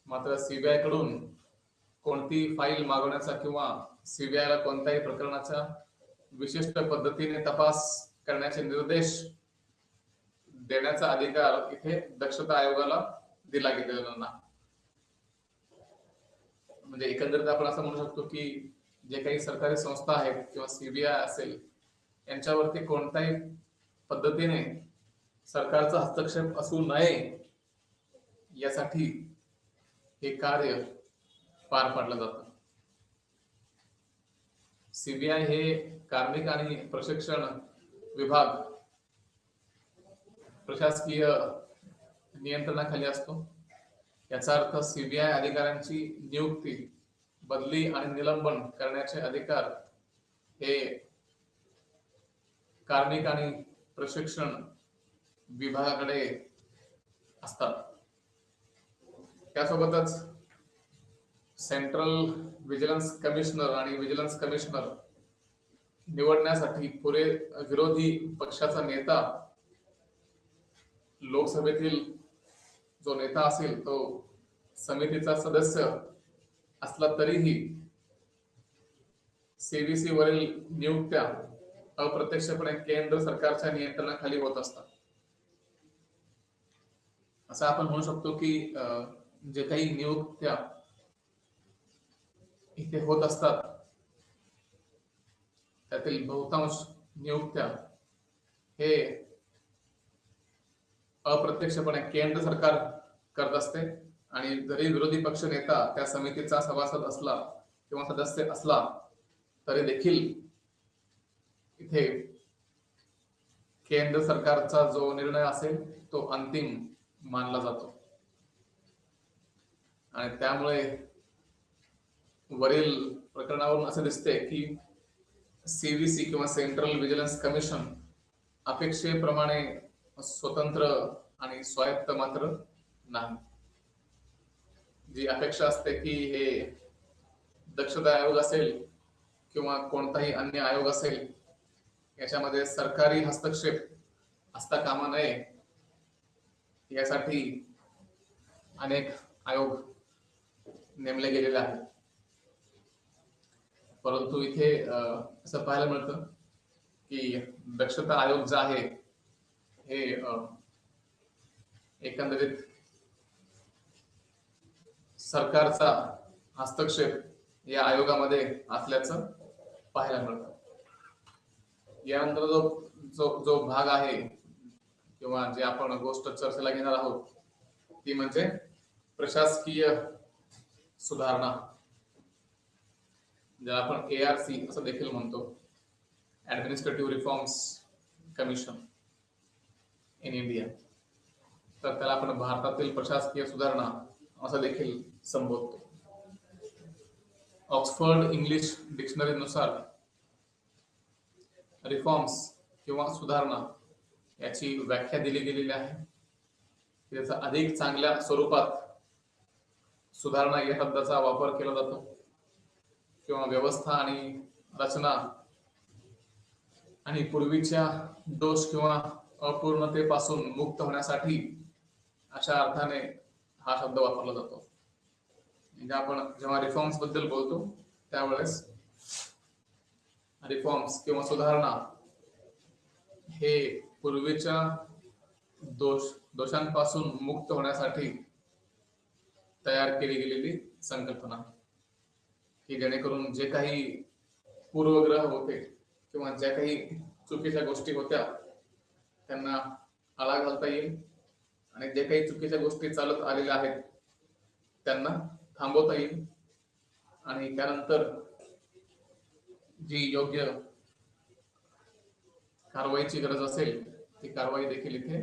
मात्र सीबीआय कडून कोणती फाईल मागवण्याचा किंवा सीबीआयला कोणत्याही प्रकरणाचा विशिष्ट पद्धतीने तपास करण्याचे निर्देश देण्याचा अधिकार इथे दक्षता आयोगाला दिला गेलेला नाही. म्हणजे एकंदरीत आपण असं म्हणू शकतो की जे काही सरकारी संस्था आहेत किंवा सीबीआय असेल यांच्यावरती कोणत्याही पद्धतीने सरकारचा हस्तक्षेप असू नये यासाठी हे कार्य पार पाडलं जातं. सीबीआय हे कार्मिक आणि प्रशिक्षण विभाग प्रशासकीय नियंत्रणाखाली असतो. याचा अर्थ सीबीआय अधिकाऱ्यांची नियुक्ती, बदली आणि निलंबन करण्याचे अधिकार हे कार्मिक आणि प्रशिक्षण विभागाकडे असतात. त्यासोबतच सेंट्रल व्हिजिलन्स कमिशनर आणि व्हिजिलन्स कमिशनर निवडण्यासाठी पुढे विरोधी पक्षाचा नेता, लोकसभेतील जो नेता असेल तो समितीचा सदस्य असला तरीही सीबीसी वरील नियुक्त्या अप्रत्यक्षपणे केंद्र सरकारच्या नियंत्रणाखाली होत असतात. असं आपण म्हणू शकतो की जे काही नियुक्त्या इथे होत असतात त्यातील बहुतांश नियुक्त्या हे अप्रत्यक्षपणे केंद्र सरकार करत असते. आणि जरी विरोधी पक्ष नेता त्या समितीचा सभासद असला किंवा सदस्य असला तरी देखील इथे केंद्र सरकारचा जो निर्णय असेल तो अंतिम मानला जातो. आणि त्यामुळे वरील प्रकरणावरून असे दिसते की सीव्हीसी किंवा सेंट्रल व्हिजिलन्स कमिशन अपेक्षेप्रमाणे स्वतंत्र आणि स्वायत्त मात्र नाही. जी अपेक्षा असते की हे दक्षता आयोग असेल किंवा कोणताही अन्य आयोग असेल याच्यामध्ये सरकारी हस्तक्षेप असता कामा नये यासाठी अनेक आयोग नेमले गेलेले आहेत. परंतु इथे असं पाहायला मिळतं की दक्षता आयोग जो आहे हे एकंदरीत सरकारचा हस्तक्षेप या आयोगामध्ये असल्याचं पाहायला मिळतं. यानंतर जो भाग आहे किंवा जे आपण गोष्ट चर्चेला घेणार आहोत ती म्हणजे प्रशासकीय सुधारणा, ज्याला आपण ARC असं देखील म्हणतो, administrative reforms commission in India. तर त्याला आपण भारतातील प्रशासकीय सुधारणा असं देखील संबोधतो. ऑक्सफर्ड इंग्लिश डिक्शनरीनुसार रिफॉर्म्स किंवा सुधारणा याची व्याख्या दिली गेलेली आहे. त्याचा अधिक चांगल्या स्वरूपात सुधारणा या शब्दाचा वापर केला जातो किंवा व्यवस्था आणि रचना आणि पूर्वीच्या दोष किंवा अपूर्णतेपासून मुक्त होण्यासाठी अशा अर्थाने हा शब्द वापरला जातो. म्हणजे आपण जेव्हा रिफॉर्म्स बद्दल बोलतो त्यावेळेस रिफॉर्म्स किंवा सुधारणा हे पूर्वीच्या दोषांपासून मुक्त होण्यासाठी तयार केली गेलेली संकल्पना, की जेणेकरून जे काही पूर्वग्रह होते किंवा ज्या काही चुकीच्या गोष्टी होत्या त्यांना आळा घालता येईल आणि जे काही चुकीच्या गोष्टी चालत आलेल्या आहेत त्यांना थांबवता येईल आणि त्यानंतर जी योग्य कारवाईची गरज असेल ती कारवाई देखील इथे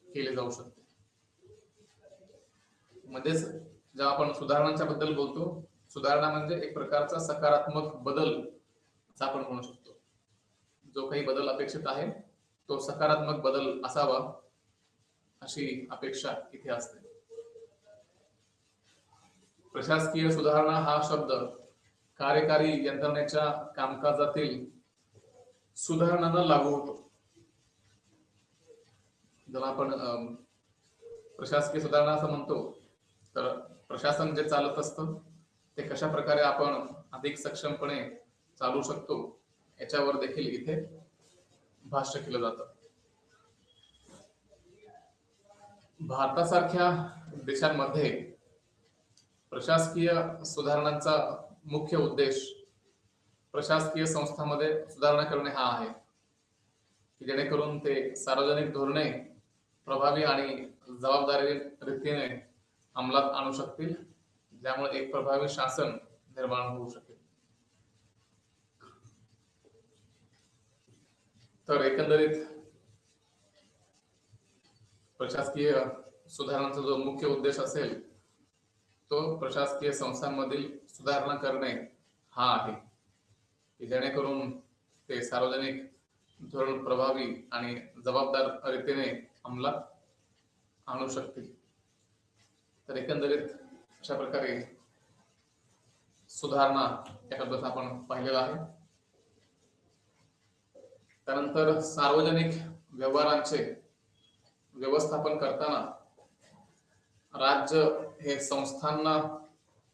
केली जाऊ शकते. मध्येच जेव्हा आपण सुधारणांच्या बद्दल बोलतो, सुधारणा म्हणजे एक प्रकारचा सकारात्मक बदल असं आपण म्हणू शकतो. जो काही बदल अपेक्षित आहे तो सकारात्मक बदल असावा अशी अपेक्षा इथे असते. प्रशासकीय सुधारणा हा शब्द कार्यकारी यंत्रणेच्या कामकाजातील सुधारणांना लागू होतो. जेव्हा आपण प्रशासकीय सुधारणा असं म्हणतो तर प्रशासन जे चालत असतं ते कशा प्रकारे आपण अधिक सक्षमपणे चालू शकतो याच्यावर देखील इथे भाष्य केलं जातं. भारतासारख्या देशांमध्ये प्रशासकीय सुधारणांचा मुख्य उद्देश प्रशासकीय संस्थांमध्ये सुधारणा करणे हा आहे, की जेणेकरून ते सार्वजनिक धोरणे प्रभावी आणि जबाबदारी रीतीने अंमलात आणू शकतील, ज्यामुळे एक प्रभावी शासन निर्माण होऊ शकेल. तर एकंदरीत प्रशासकीय सुधारणांचा जो मुख्य उद्देश असेल तो प्रशासकीय संस्थांमधील सुधारणा करणे हा आहे, की जेणेकरून ते सार्वजनिक धोरण प्रभावी आणि जबाबदार रीतीने अंमलात आणू शकतील. तर एकंदरीत अशा प्रकारे सुधारणा या शब्दाचा आपण पाहिलेला आहे. त्यानंतर सार्वजनिक व्यवहारांचे व्यवस्थापन करताना राज्य हे संस्थांना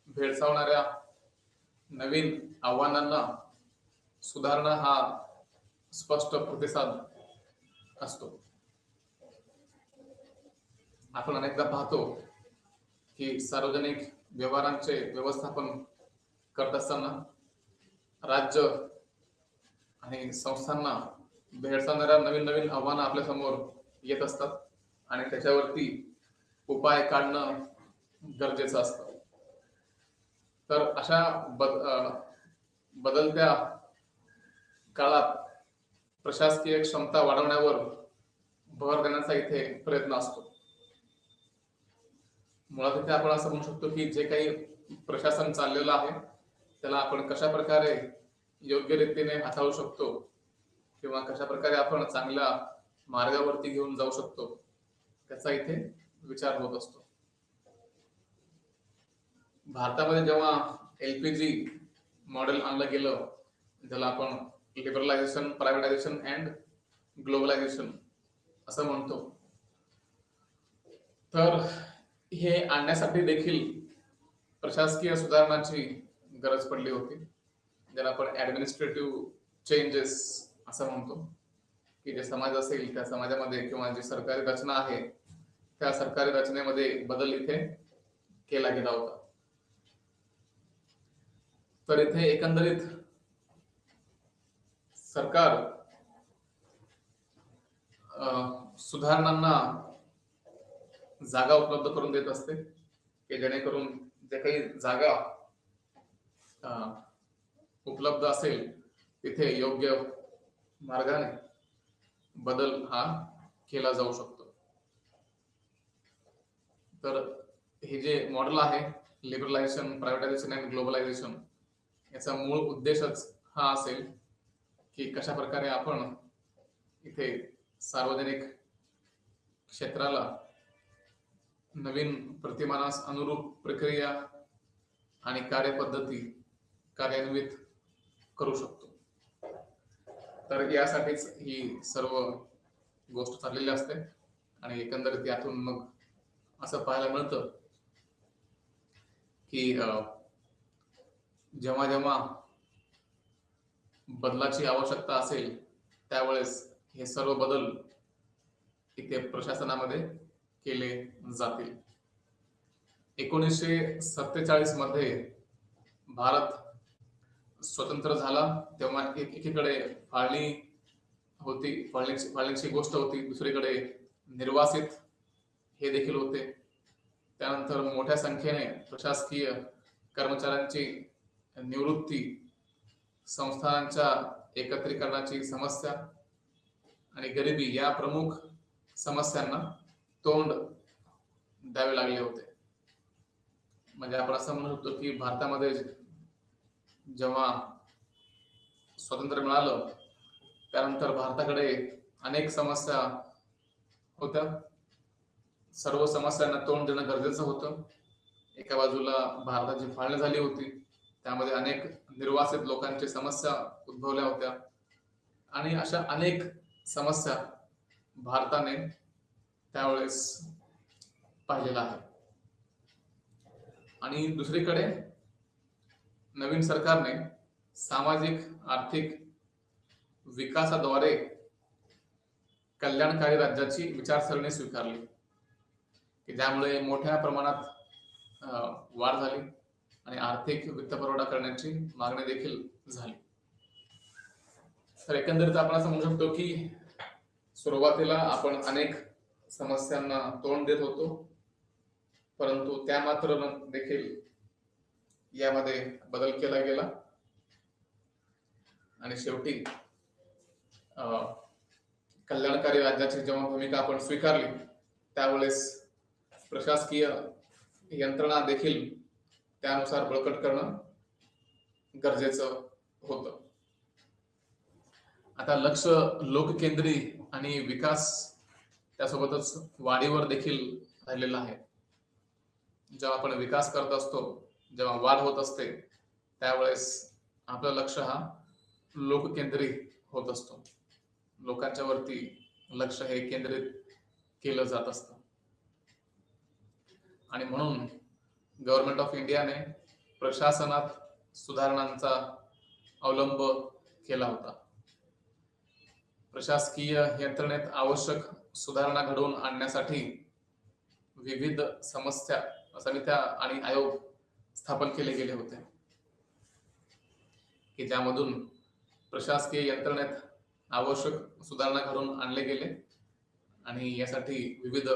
भेडसावणाऱ्या नवीन आव्हानांना सुधारणा हा स्पष्ट प्रतिसाद असतो. आपण अनेकदा पाहतो की सार्वजनिक व्यवहारांचे व्यवस्थापन करत असताना राज्य आणि संस्थांना भेडसावणाऱ्या नवीन नवीन आव्हानं आपल्या समोर येत असतात आणि त्याच्यावरती उपाय काढणं गरजेचं असतं. तर अशा बदलत्या काळात प्रशासकीय क्षमता वाढवण्यावर भर देण्याचा इथे प्रयत्न असतो. मुळात इथे आपण असं म्हणू शकतो की जे काही प्रशासन चाललेलं आहे त्याला आपण कशा प्रकारे योग्य रीतीने हाताळू शकतो किंवा कशा प्रकारे आपण चांगल्या मार्गावरती घेऊन जाऊ शकतो त्याचा इथे विचार होत असतो. भारतामध्ये जेव्हा LPG मॉडेल आणलं गेलं, ज्याला आपण लिबरलायझेशन, प्रायव्हेटायझेशन अँड ग्लोबलायझेशन असं म्हणतो, तर हे आणण्यासाठी देखील प्रशासकीय सुधारणाची गरज पडली होती, ज्याला आपण ऍडमिनिस्ट्रेटिव्ह चेंजेस असं म्हणतो, की जे समाज असेल त्या समाजामध्ये किंवा जी सरकारी रचना आहे त्या सरकारी रचनेमध्ये बदल इथे केला गेला होता. तर इथे एकंदरीत सरकार सुधारणांना जागा उपलब्ध करून देत असते, की जेणेकरून जे काही जागा उपलब्ध असेल तिथे योग्य मार्गाने बदल हा केला जाऊ शकतो. तर हे जे मॉडेल आहे लिबरलायझेशन, प्रायव्हेटायझेशन अँड ग्लोबलायझेशन, याचा मूळ उद्देशच हा असेल की कशा प्रकारे आपण इथे सार्वजनिक क्षेत्राला नवीन प्रतिमानास अनुरूप प्रक्रिया आणि कार्यपद्धती कार्यान्वित करू शकतो. तर यासाठीच ही सर्व गोष्ट चाललेली असते आणि एकंदरीत यातून मग असं पाहायला मिळतं की जेव्हा जेव्हा बदलाची आवश्यकता असेल त्यावेळेस हे सर्व बदल इथे प्रशासनामध्ये केले जातील. 1947 मध्ये भारत स्वतंत्र झाला तेव्हा एकीकडे फाळणी होती, फाळणीची गोष्ट होती, दुसरीकडे निर्वासित हे देखील होते. त्यानंतर मोठ्या संख्येने प्रशासकीय कर्मचाऱ्यांची निवृत्ती, संस्थानांच्या एकत्रीकरणाची समस्या आणि गरिबी या प्रमुख समस्यांना तोंड द्यावे लागले होते. म्हणजे आपण असं म्हणू शकतो की भारतामध्ये जेव्हा स्वातंत्र्य मिळालं त्यानंतर भारताकडे अनेक समस्या होत्या. सर्व समस्यांना तोंड देणं गरजेचं होतं. एका बाजूला भारताची फाळणी झाली होती, त्यामध्ये अनेक निर्वासित लोकांची समस्या उद्भवल्या होत्या आणि अशा अनेक समस्या भारताने त्यावेळेस पाहिलेला आहे. आणि दुसरीकडे नवीन सरकारने सामाजिक आर्थिक विकासाद्वारे कल्याणकारी राज्याची विचारसरणी स्वीकारली, की ज्यामुळे मोठ्या प्रमाणात वाढ झाली आणि आर्थिक वित्तपुरवठा करण्याची मागणी देखील झाली. तर एकंदरीत आपण असं म्हणू शकतो की सुरुवातीला आपण अनेक समस्यांना तोंड देत होतो, परंतु त्या मात्र देखील यामध्ये बदल केला गेला आणि शेवटी कल्याणकारी राज्याची जेव्हा भूमिका आपण स्वीकारली त्यावेळेस प्रशासकीय यंत्रणा देखील त्यानुसार बळकट करणं गरजेचं होतं. आता लक्ष लोककेंद्री आणि विकास त्यासोबतच वाढीवर देखील राहिलेला आहे. जेव्हा आपण विकास करत असतो, जेव्हा वाढ होत असते, त्यावेळेस आपलं लक्ष हा लोककेंद्री होत असतो. लोकांच्या वरती लक्ष हे केंद्रित केलं जात असतं आणि म्हणून गव्हर्नमेंट ऑफ इंडियाने प्रशासनात सुधारणांचा अवलंब केला होता. प्रशासकीय यंत्रणेत आवश्यक सुधारणा घडवून आणण्यासाठी विविध समित्या आणि आयोग स्थापन केले गेले होते, की ज्यामधून प्रशासकीय यंत्रणेत आवश्यक सुधारणा घडवून आणले गेले आणि यासाठी विविध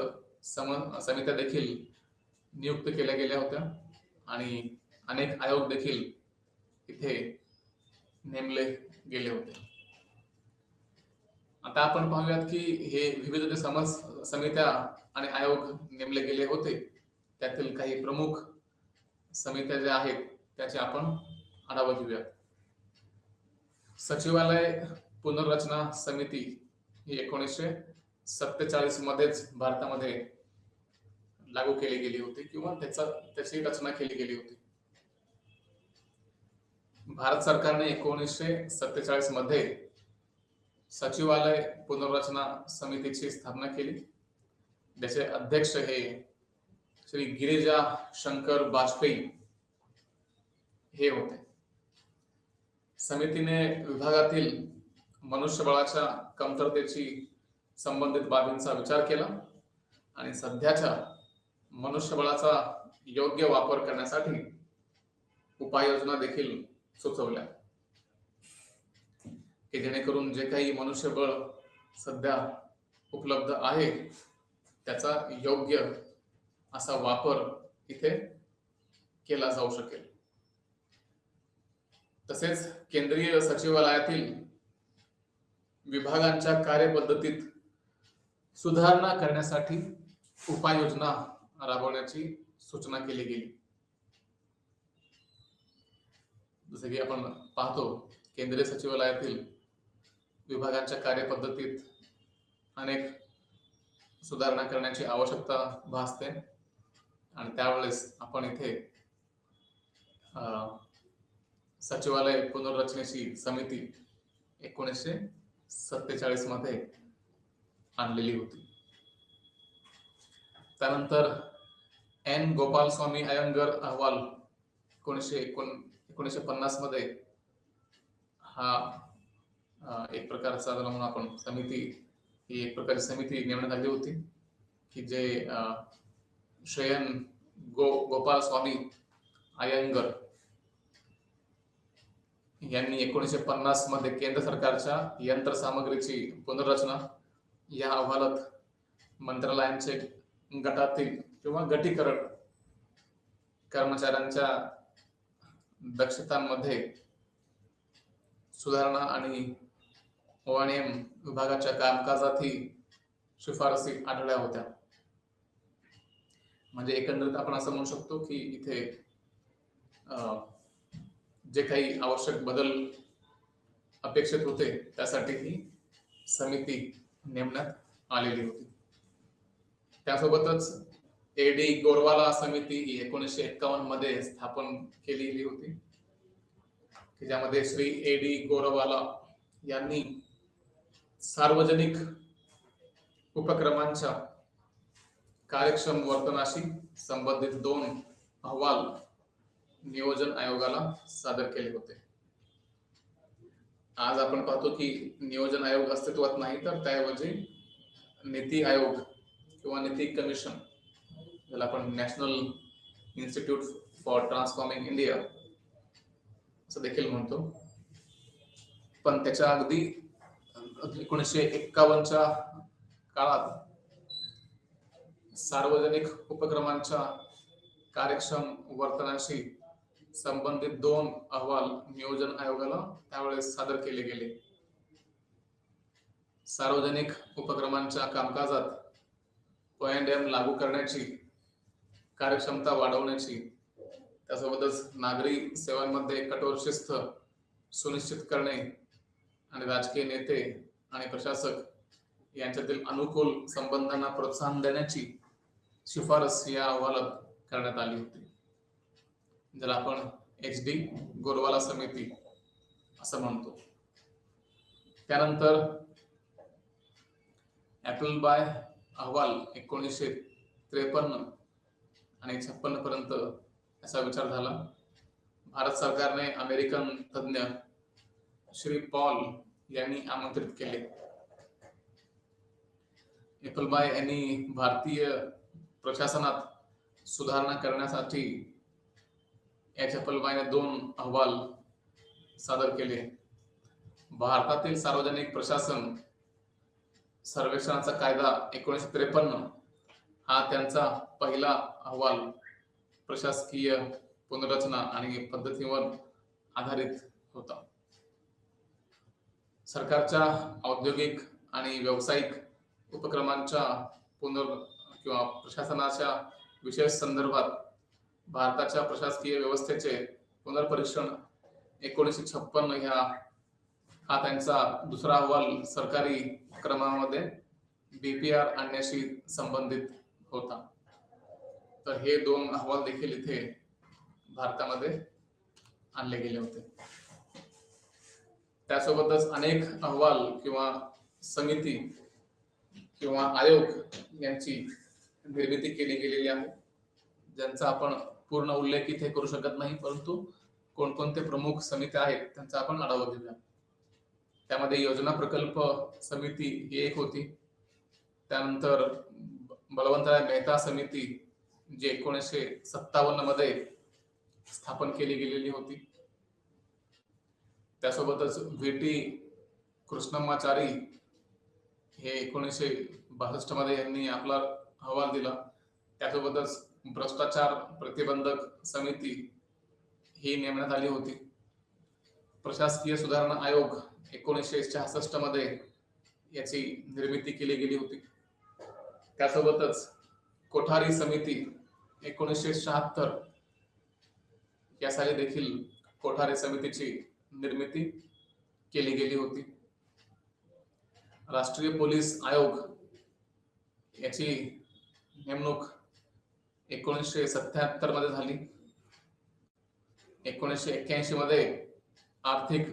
समित्या देखील नियुक्त केल्या गेल्या होत्या आणि अनेक आयोग देखील इथे नेमले गेले होते. आता आपण पाहूयात की हे विविध जे समित्या आणि आयोग नेमले गेले होते त्यातील काही प्रमुख समित्या ज्या आहेत त्याचे आपण आढावा घेऊयात. सचिवालय पुनर्रचना समिती ही 1947 मध्येच भारतामध्ये लागू केली गेली होती किंवा त्याची रचना केली गेली होती. भारत सरकारने 1947 मध्ये सचिवालय पुनर्रचना समितीची स्थापना केली. ज्याचे अध्यक्ष हे श्री गिरिजा शंकर वाजपेयी हे होते. समितीने विभागातील मनुष्यबळाच्या कमतरतेची संबंधित बाबींचा विचार केला आणि सध्याच्या मनुष्यबळाचा योग्य वापर करण्यासाठी उपाययोजना देखील सुचवल्या, की जेणेकरून जे काही मनुष्यबळ सध्या उपलब्ध आहे त्याचा योग्य असा वापर इथे केला जाऊ शकेल. तसेच केंद्रीय सचिवालयातील विभागांच्या कार्यपद्धतीत सुधारणा करण्यासाठी उपाययोजना राबवण्याची सूचना केली गेली. जसे की आपण पाहतो केंद्रीय सचिवालयातील विभागांच्या कार्यपद्धतीत अनेक सुधारणा करण्याची आवश्यकता भासते आणि त्यावेळेस आपण इथे सचिवालय पुनर्रचनेची समिती 1947 मध्ये आणलेली होती. त्यानंतर एन गोपालस्वामी अयंगर अहवाल 1950 मध्ये हा एक प्रकारचा त्याला म्हणून आपण समिती, ही एक प्रकारची समिती नेमण्यात आली होती की जे शयन गोपाल स्वामी अयंगर यांनी 1950 मध्ये केंद्र सरकारच्या यंत्रसामग्रीची पुनर्रचना या अहवालात मंत्रालयांचे गटातील किंवा गटीकरण, कर्मचाऱ्यांच्या दक्षतांमध्ये सुधारणा आणि ONM विभागाच्या कामकाजातही शिफारसी आढळल्या होत्या. म्हणजे एकंदरीत आपण असं म्हणू शकतो की इथे जे काही आवश्यक बदल अपेक्षित होते त्यासाठी ही समिती नेमण्यात आलेली होती. त्यासोबतच AD गोरवाला समिती ही 1951 मध्ये स्थापन केलेली होती की ज्यामध्ये श्री AD गोरवाला यांनी सार्वजनिक उपक्रमांच्या कार्यक्षम वर्तनाशी संबंधित 2 अहवाल नियोजन आयोगाला सादर केले होते. आज आपण पाहतो की नियोजन आयोग अस्तित्वात नाही, तर त्याऐवजी नीती आयोग किंवा नीती कमिशन, ज्याला आपण national institute for transforming India असं देखील म्हणतो, पण त्याच्या अगदी 1951च्या काळात सार्वजनिक उपक्रमांच्या कार्यक्षम वर्तनाशी संबंधित 2 अहवाल नियोजन आयोगाला त्यावेळेस सादर केले गेले. सार्वजनिक उपक्रमांच्या कामकाजात ONM लागू करण्याची, कार्यक्षमता वाढवण्याची, त्यासोबतच नागरी सेवांमध्ये कठोर शिस्त सुनिश्चित करणे आणि राजकीय नेते आणि प्रशासक यांच्यातील अनुकूल संबंधांना प्रोत्साहन देण्याची शिफारस या अहवालात करण्यात आली होती, ज्याला आपण HD गोरवाला समिती असं म्हणतो. त्यानंतर ॲपलबाय अहवाल 1953 आणि 56 पर्यंत असा विचार झाला. भारत सरकारने अमेरिकन तज्ञ श्री पॉल यांनी आमंत्रित केले. ॲपलबाय यांनी भारतीय प्रशासनात सुधारणा करण्यासाठी ॲपलबायने 2 अहवाल सादर केले. भारतातील सार्वजनिक प्रशासन सर्वेक्षणाचा कायदा 1953 हा त्यांचा पहिला अहवाल प्रशासकीय पुनर्रचना आणि पद्धतीवर आधारित होता. सरकारच्या औद्योगिक आणि व्यावसायिक उपक्रमांच्या किंवा प्रशासनाच्या विशेष संदर्भात भारताच्या प्रशासकीय व्यवस्थेचे पुनर्परीक्षण 1956 हा त्यांचा दुसरा अहवाल सरकारी क्रमामध्ये BPR आणण्याशी संबंधित होता. तर हे 2 अहवाल देखील इथे भारतामध्ये आणले गेले होते. त्यासोबतच अनेक अहवाल किंवा समिती किंवा आयोग यांची निर्मिती केली गेलेली आहे, ज्यांचा आपण पूर्ण उल्लेख इथे करू शकत नाही, परंतु कोणकोणते प्रमुख समित्या आहेत त्यांचा आपण आढावा घेऊया. त्यामध्ये योजना प्रकल्प समिती ही एक होती. त्यानंतर बलवंतराय मेहता समिती जी 1957 मध्ये स्थापन केली गेलेली होती. त्यासोबतच VT कृष्णमाचारी हे 1962 मध्ये यांनी आपला अहवाल दिला. त्यासोबतच भ्रष्टाचार प्रतिबंधक समिती ही नेमण्यात आली होती. प्रशासकीय सुधारणा आयोग 1966 मध्ये याची निर्मिती केली गेली होती. त्यासोबतच कोठारी समिती 1976 या साली देखील कोठारी समितीची निर्मिती केली गेली होती. राष्ट्रीय पोलीस आयोग याची नेमणूक 1977 मध्ये झाली. 1981 मध्ये आर्थिक